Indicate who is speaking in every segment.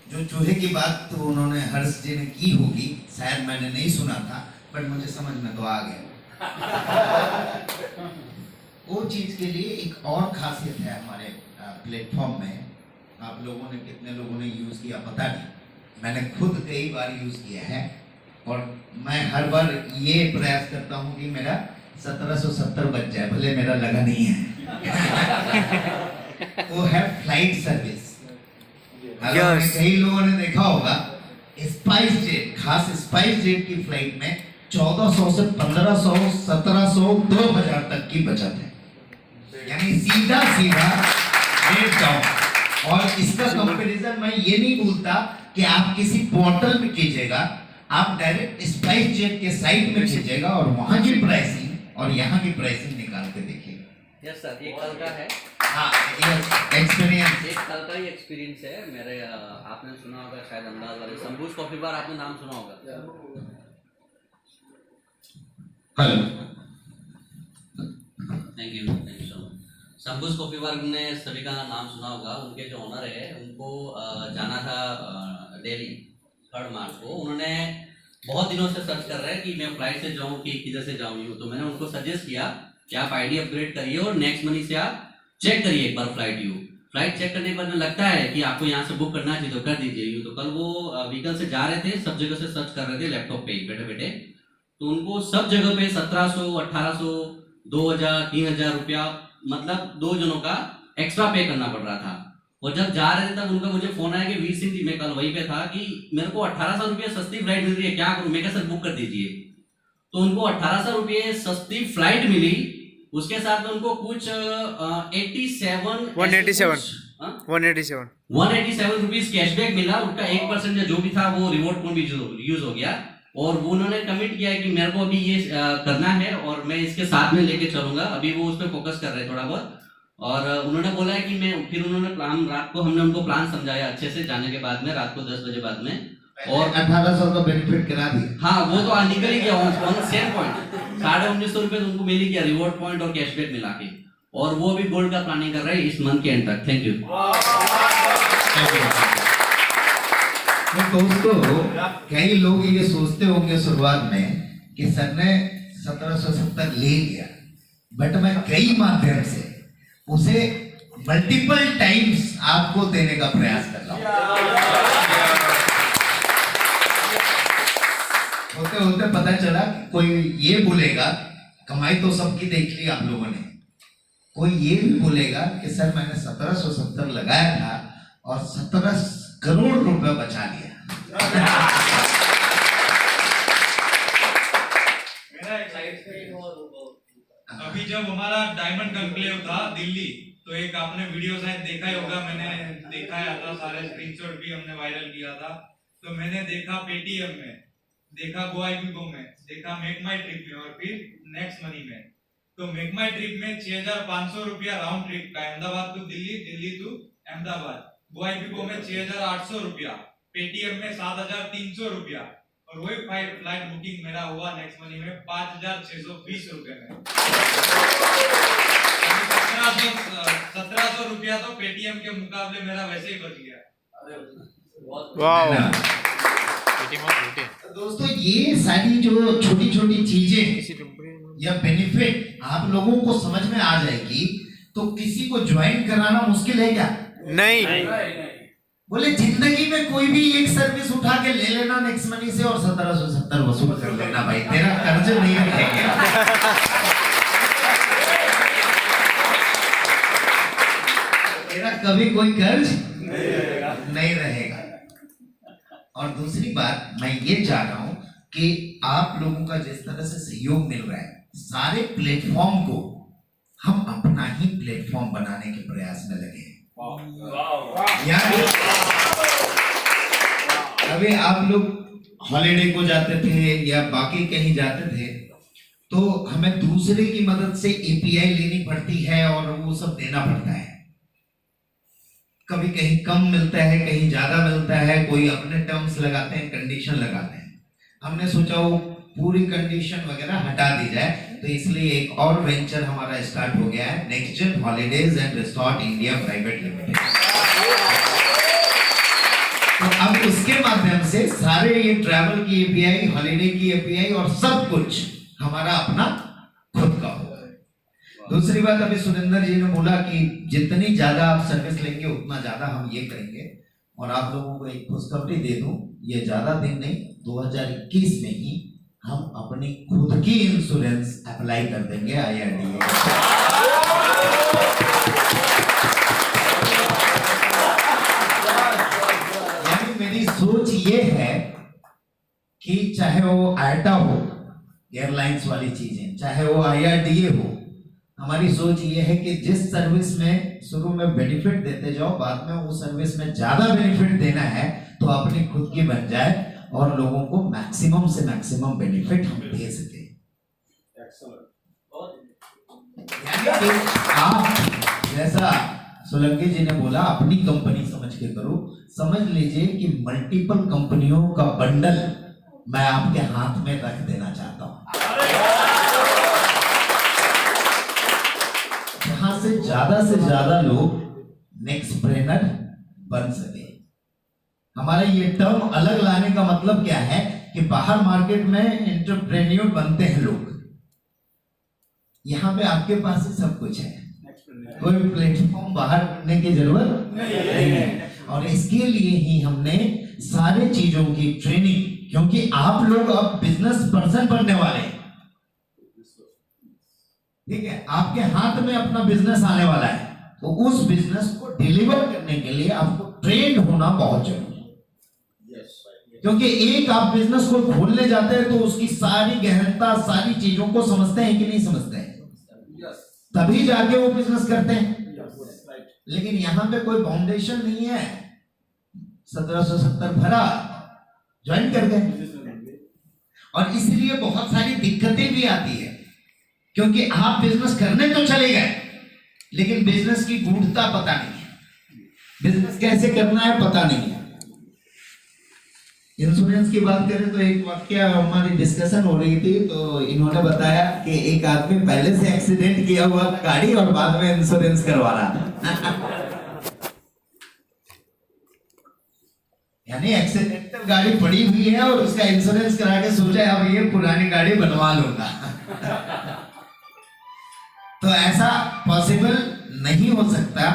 Speaker 1: जो चूहे की बात तो उन्होंने हर्ष जी ने की होगी, शायद मैंने नहीं सुना था, बट मुझे समझ में तो आ गया। वो चीज के लिए एक और खासियत है हमारे प्लेटफॉर्म में। आप लोगों ने कितने लोगों ने यूज किया पता नहीं, मैंने खुद कई बार यूज किया है और मैं हर बार ये प्रयास करता हूँ कि मेरा 1770 बच जाए, भले मेरा लगा नहीं है। वो है फ्लाइट सर्विस। yes. कई लोगों ने देखा होगा स्पाइस जेट, खास स्पाइस जेट की फ्लाइट में 1400 से 1500, 1700, 2000 तक की बचत है, यानी सीधा सीधा रेट डाउन। और इसका कंपैरिजन मैं ये नहीं बोलता कि आप किसी पोर्टल में कीजिएगा, आप डायरेक्ट स्पाइस जेट के साइट में कीजिएगा और वहां की प्राइसिंग और यहाँ की प्राइसिंग निकाल के देखिएगा। यस सर, एक कल का है। हाँ, एक्सपीरियंस, एक कल का ही एक्सपीरियंस है मेरे। आपने सुना होगा शायद अहमदाबाद वाले संबूस कॉफी बार, आपने नाम सुना होगा। Hello, thank you so much. संबूस कॉफी बार ने सभी का नाम सुना होगा। उनके जो ओनर है उनको जाना था दिल्ली 3 मार्च को। उन्होंने बहुत दिनों से सर्च कर रहे हैं कि मैं फ्लाइट से जाऊं कि किधर से जाऊं, तो मैंने उनको सजेस्ट किया कि आप आईडी अपग्रेड करिए और नेक्स्ट मनी से आप चेक करिए एक बार फ्लाइट चेक करने के बाद में लगता है कि आपको यहाँ से बुक करना चाहिए तो कर दीजिए। तो कल वो व्हीकल से जा रहे थे, सब जगह से सर्च कर रहे थे लैपटॉप पे बैठे बैठे, तो उनको सब जगह पे 1700, 1800, 2000, 3000 रुपया, मतलब 2 जनों का एक्स्ट्रा पे करना पड़ रहा था। और जब जा रहे थे तब उनका मुझे फोन आया कि वीर सिंह जी, मैं कल वहीं पे था, कि मेरे को 1800 रुपये सस्ती फ्लाइट मिल रही है, क्या करूं? मैं कहा सर बुक कर दीजिए। तो उनको 1800 रुपये सस्ती फ्लाइट मिली, उसके साथ में उनको कुछ 187 रुपीज कैशबैक मिला। उनका 1% जो भी था वो रिवॉर्ड पॉइंट भी यूज हो गया। और वो उन्होंने कमिट किया है कि मेरे को अभी ये करना है और मैं इसके साथ में लेके चलूंगा। अभी वो उस पर फोकस कर रहे हैं थोड़ा बहुत। और उन्होंने बोला है कि मैं फिर उन्होंने प्लान, रात को हमने उनको प्लान समझाया अच्छे से, जाने के बाद में रात को 10 बजे बाद में, और 1800 का बेनिफिट करा दिया। हाँ, वो तो निकल ही गया ऑन सेल पॉइंट। 1950 रुपये तो उनको मिल ही गया, रिवॉर्ड पॉइंट और कैशबैक मिला के। और वो भी गोल्ड का प्लानिंग कर रहे हैं इस मंथ के एंड तक। Thank you. दोस्तों, कई लोग ये सोचते होंगे शुरुआत में कि सर ने 1770 ले लिया, बट मैं कई माध्यम से उसे मल्टीपल टाइम्स आपको देने का प्रयास कर रहा हूं। होते होते पता चला कोई ये बोलेगा, कमाई तो सबकी देख ली आप लोगों ने, कोई ये भी बोलेगा कि सर मैंने 1770 लगाया था और 17 करोड़ रुपए बचा लिया।
Speaker 2: अभी जब हमारा डायमंड कंक्लेव था दिल्ली, तो एक आपने वीडियो शायद देखा ही होगा, मैंने दिखाया था, सारे स्क्रीनशॉट भी हमने वायरल किया था। तो मैंने देखा पेटीएम में, देखा GoIbibo में, देखा मेक माई ट्रिप में और फिर नेक्स्ट मनी में। तो मेक माई ट्रिप में 6500 रुपया राउंड ट्रिप का, Ahmedabad to Delhi, Delhi to Ahmedabad. GoIbibo में 6800 रुपया, पेटीएम में 7300 रुपया, और वही फ्लाइट बुकिंग मेरा हुआ नेक्स्ट मनी में 5620 रुपए में। 1700 रुपया तो पेटीएम के मुकाबले मेरा वैसे ही बच गया।
Speaker 1: दोस्तों, ये सारी जो छोटी छोटी चीजें या बेनिफिट आप लोगों को समझ में आ जाएगी तो किसी को ज्वाइन कराना मुश्किल है क्या?
Speaker 3: नहीं।
Speaker 1: बोले जिंदगी में कोई भी एक सर्विस उठा के ले लेना नेक्स्ट मनी से और 1770 वसूल कर लेना भाई, तेरा कर्ज नहीं रहेगा। तेरा कभी कोई कर्ज नहीं रहेगा। और दूसरी बात मैं ये चाह रहा हूं कि आप लोगों का जिस तरह से सहयोग मिल रहा है, सारे प्लेटफॉर्म को हम अपना ही प्लेटफॉर्म बनाने के प्रयास में लगे हैं। यानी अभी आप लोग हॉलीडे को जाते थे या बाकी कहीं जाते थे तो हमें दूसरे की मदद से एपीआई लेनी पड़ती है और वो सब देना पड़ता है। कभी कहीं कम मिलता है, कहीं ज्यादा मिलता है, कोई अपने टर्म्स लगाते हैं, कंडीशन लगाते हैं। हमने सोचा वो पूरी कंडीशन वगैरह हटा दी जाए, तो इसलिए एक और वेंचर हमारा स्टार्ट हो गया है, next gen holidays and resort India private limited.
Speaker 3: तो अब उसके माध्यम से सारे ये ट्रैवल की एपीआई, हॉलीडे की एपीआई और सब कुछ हमारा अपना खुद का होगा। दूसरी बात, अभी सुरेंद्र जी ने बोला कि जितनी ज्यादा आप सर्विस लेंगे उतना ज्यादा हम ये करेंगे। और आप लोगों को एक खुशखबरी दे दूं, ये ज्यादा दिन नहीं, 2021 में ही हम अपनी खुद की इंश्योरेंस अप्लाई कर देंगे IRDA। यानी मेरी सोच ये है कि चाहे वो आयटा हो, एयरलाइंस वाली चीजें, चाहे वो IRDA हो, हमारी सोच ये है कि जिस सर्विस में शुरू में बेनिफिट देते जाओ, बाद में वो सर्विस में ज्यादा बेनिफिट देना है तो अपनी खुद की बन जाए और लोगों को मैक्सिमम से मैक्सिमम बेनिफिट हम दे सके। यानी कि आप जैसा सोलंकी जी ने बोला, अपनी कंपनी समझ के करो। समझ लीजिए कि मल्टीपल कंपनियों का बंडल मैं आपके हाथ में रख देना चाहता हूं, जहां से ज्यादा लोग नेक्स्टप्रेनर बन सके। हमारा ये टर्म अलग लाने का मतलब क्या है कि बाहर मार्केट में एंटरप्रेन्योर बनते हैं लोग, यहां पे आपके पास ही सब कुछ है, कोई प्लेटफॉर्म बाहर ढूंढने की जरूरत नहीं है। और इसके लिए ही हमने सारे चीजों की ट्रेनिंग, क्योंकि आप लोग अब बिजनेस पर्सन बनने वाले हैं, ठीक है, आपके हाथ में अपना बिजनेस आने वाला है, तो उस बिजनेस को डिलीवर करने के लिए आपको ट्रेंड होना बहुत जरूरी है। क्योंकि एक आप बिजनेस को खोलने जाते हैं तो उसकी सारी गहनता, सारी चीजों को समझते हैं कि नहीं समझते हैं, तभी जाके वो बिजनेस करते हैं। लेकिन यहां पे कोई फाउंडेशन नहीं है, 1770 भरा, ज्वाइन कर गए, और इसलिए बहुत सारी दिक्कतें भी आती है, क्योंकि आप बिजनेस करने तो चले गए लेकिन बिजनेस की गूढ़ता पता नहीं है, बिजनेस कैसे करना है पता नहीं है। इंश्योरेंस की बात करें तो एक वाक्य हमारी डिस्कशन हो रही थी, तो इन्होंने बताया कि एक आदमी पहले से एक्सीडेंट किया हुआ गाड़ी और बाद में इंश्योरेंस करवा रहा था। यानी एक्सीडेंटल गाड़ी पड़ी हुई है और उसका इंश्योरेंस करा के सोचा अब ये पुरानी गाड़ी बनवा लूंगा। तो ऐसा पॉसिबल नहीं हो सकता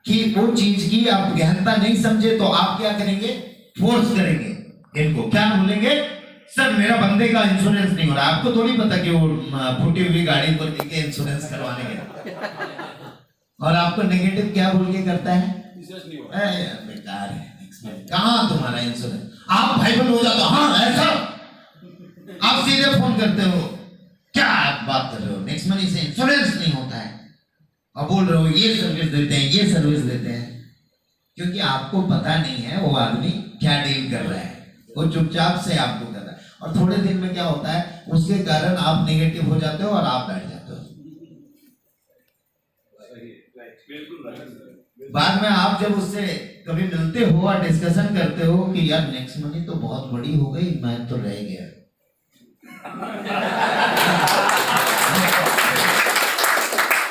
Speaker 3: कि वो चीज की आप गहनता नहीं समझे तो आप क्या करेंगे, फोर्स करेंगे इनको, क्या बोलेंगे, सर मेरा बंदे का इंश्योरेंस नहीं हो रहा। आपको थोड़ी पता कि वो फूटी हुई गाड़ी को लेके इंश्योरेंस करवाने के, और आपको नेगेटिव क्या बोल के करता है, बेकार है, कहाँ तुम्हारा इंश्योरेंस, आप भाई बन हो जाता, हाँ ऐसा, आप सीधे फोन करते हो, क्या आप बात कर रहे हो, नेक्स्ट मनी से इंश्योरेंस नहीं होता है, और बोल रहे हो ये सर्विस देते हैं, ये सर्विस देते हैं, क्योंकि आपको पता नहीं है वो आदमी क्या डील कर रहा है, वो चुपचाप से आपको कर रहा है, और थोड़े दिन में क्या होता है, उसके कारण आप नेगेटिव हो जाते हो और आप बैठ जाते हो। बाद में आप जब उससे कभी मिलते हो और डिस्कशन करते हो कि यार नेक्स्ट मनी तो बहुत बड़ी हो गई, मैं तो रह गया।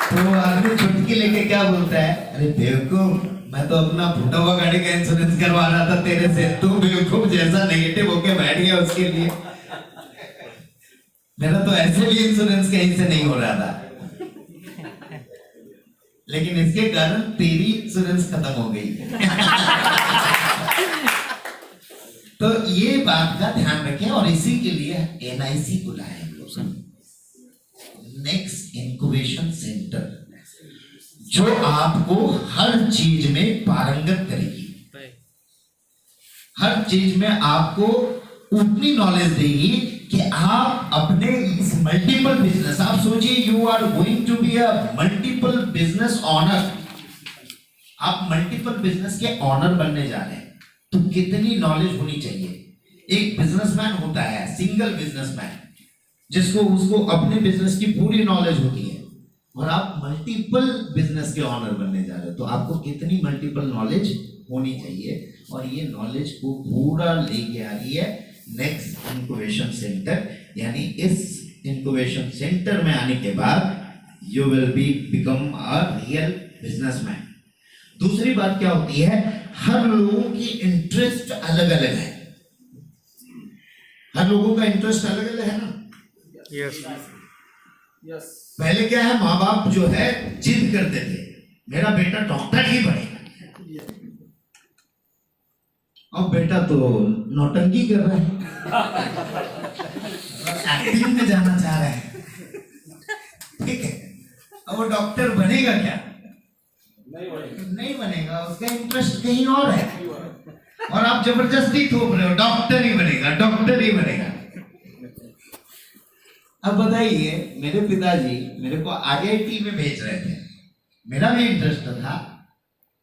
Speaker 3: तो आदमी छुटकी लेके क्या बोलता है, अरे बेवकूफ, मैं तो अपना फूटा हुआ गाड़ी का इंश्योरेंस करवा रहा था तेरे से, तू बेवकूफ जैसा नेगेटिव होके बैठ गया उसके लिए, मेरा तो ऐसे भी इंश्योरेंस कहीं से नहीं हो रहा था, लेकिन इसके कारण तेरी इंश्योरेंस खत्म हो गई। तो ये बात का ध्यान रखें, और इसी के लिए NIC बुलाए हम लोग, नेक्स्ट इंक्यूबेशन सेंटर, जो आपको हर चीज में पारंगत करेगी, हर चीज में आपको उतनी नॉलेज देगी कि आप अपने इस मल्टीपल बिजनेस, आप सोचिए you are going to be a multiple business owner, आप मल्टीपल बिजनेस के ऑनर बनने जा रहे हैं, तो कितनी नॉलेज होनी चाहिए। एक बिजनेसमैन होता है, सिंगल बिजनेसमैन, जिसको उसको अपने बिजनेस की पूरी नॉलेज होती है, और आप मल्टीपल बिजनेस के ऑनर बनने जा रहे हो, तो आपको कितनी मल्टीपल नॉलेज होनी चाहिए, और ये नॉलेज को पूरा लेके आ रही है नेक्स्ट इंक्यूबेशन सेंटर। यानी इस इंक्यूबेशन सेंटर में आने के बाद you will be become a real businessman. दूसरी बात क्या होती है, हर लोगों की इंटरेस्ट अलग अलग है, हर लोगों का इंटरेस्ट अलग अलग है ना।
Speaker 4: यस
Speaker 3: पहले क्या है, माँ बाप जो है जिद करते थे मेरा बेटा डॉक्टर ही बनेगा, अब बेटा तो नौटंकी कर रहा है, एक्टिंग में जाना चाह रहा है, ठीक है। अब वो डॉक्टर बनेगा क्या? नहीं बनेगा, उसका इंटरेस्ट कहीं और है, और आप जबरदस्ती थोप रहे हो डॉक्टर ही बनेगा, डॉक्टर ही बनेगा। अब बताइए, मेरे पिताजी मेरे को आईआईटी में भेज रहे थे, मेरा भी इंटरेस्ट था,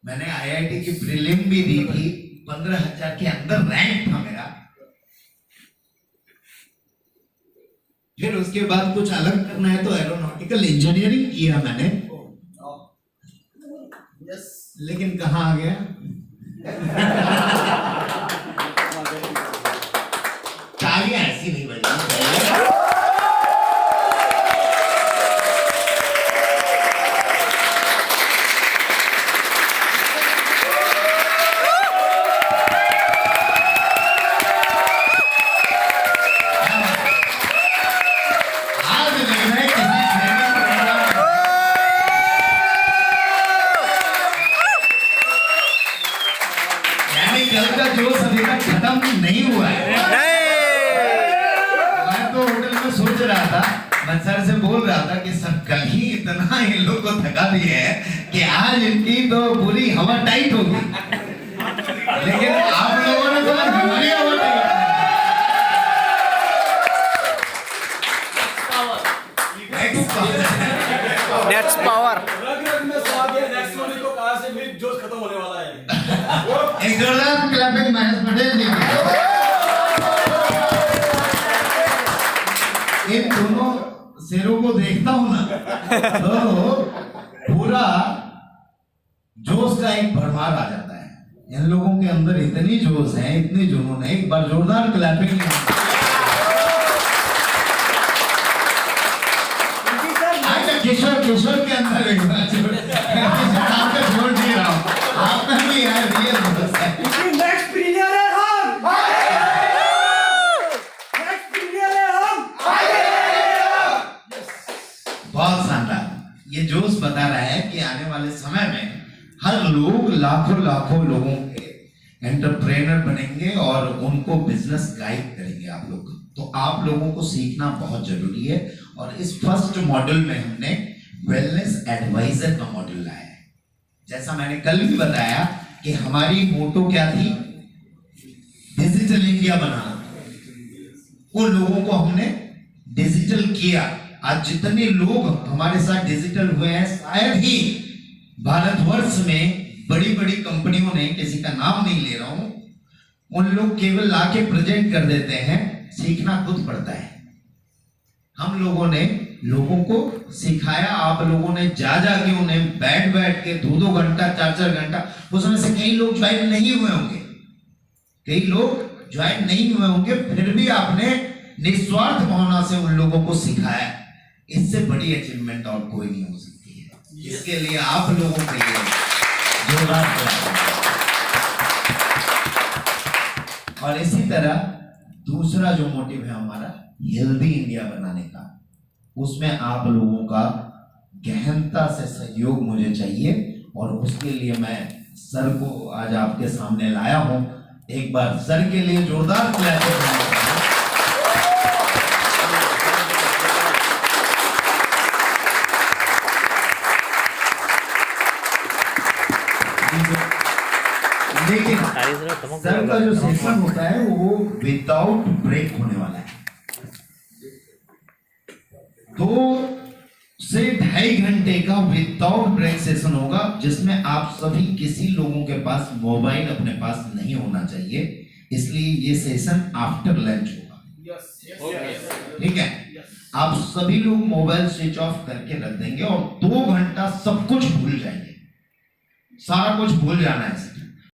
Speaker 3: मैंने आईआईटी की प्रीलिम भी दी थी, 15,000 के अंदर रैंक था मेरा। फिर उसके बाद कुछ अलग करना है तो एरोनॉटिकल इंजीनियरिंग किया मैंने, लेकिन कहाँ आ गया, तालियां ऐसी नहीं बजी। नहीं हुआ है, मैं तो होटल में सोच रहा था, मैं सर से बोल रहा था कि सर कल ही इतना इन लोग को थका दिए है कि आज इनकी तो पूरी हवा टाइट होगी, लेकिन आप लोगों ने तो हमारी हवा टाइट।
Speaker 4: नेक्स्ट पावर
Speaker 3: एक जोरदार क्लैपिंग महेश पटेल जी की। इन दोनों शेरों को देखता हूं ना तो पूरा जोश का एक भरमार आ जाता है, इन लोगों के अंदर इतनी जोश है, इतनी जुनून है। एक बार जोरदार क्लैपिंग। किशोर के अंदर एक बार आपका छोड़ नहीं रहा हूं, आपका भी यार रियल दोस्त है।
Speaker 4: नेक्स्ट प्रीमियर है हम, नेक्स्ट प्रीमियर है हम।
Speaker 3: बहुत शानदार, ये जोश बता रहा है कि आने वाले समय में हर लोग लाखों लोगों के एंटरप्रेनर बनेंगे और उनको बिजनेस गाइड करेंगे आप लोग। तो आप लोगों को सीखना बहुत जरूरी है, और इस फर्स्ट मॉडल में हमने वेलनेस एडवाइजर का मॉडल लाया है। जैसा मैंने कल भी बताया कि हमारी मोटो क्या थी, डिजिटल इंडिया बनाना। उन लोगों को हमने डिजिटल किया। आज जितने लोग हमारे साथ डिजिटल हुए हैं, शायद ही भारतवर्ष में बड़ी बड़ी कंपनियों ने, किसी का नाम नहीं ले रहा हूं, उन लोग केवल लाके प्रेजेंट कर देते हैं, सीखना खुद पड़ता है। हम लोगों ने लोगों को सिखाया, आप लोगों ने जा के उन्हें बैठ के 2-2 घंटा 4-4 घंटा, उसमें से कई लोग ज्वाइन नहीं हुए होंगे, कई लोग ज्वाइन नहीं हुए होंगे, फिर भी आपने निस्वार्थ भावना से उन लोगों को सिखाया। इससे बड़ी अचीवमेंट और कोई नहीं हो सकती है। इसके लिए आप लोगों के लिए जोरदार और इसी तरह दूसरा जो मोटिव है हमारा हेल्दी इंडिया बनाने का, उसमें आप लोगों का गहनता से सहयोग मुझे चाहिए, और उसके लिए मैं सर को आज आपके सामने लाया हूं। एक बार सर के लिए जोरदार क्लैपिंग। लेकिन सर का जो सेशन होता है वो विदाउट ब्रेक होने वाला है। 2 से 2.5 घंटे का विदाउट ब्रेक सेशन होगा, जिसमें आप सभी, किसी लोगों के पास मोबाइल अपने पास नहीं होना चाहिए, इसलिए ये सेशन आफ्टर लंच होगा। ठीक है, आप सभी लोग मोबाइल स्विच ऑफ करके रख देंगे और 2 घंटा सब कुछ भूल जाएंगे, सारा कुछ भूल जाना है।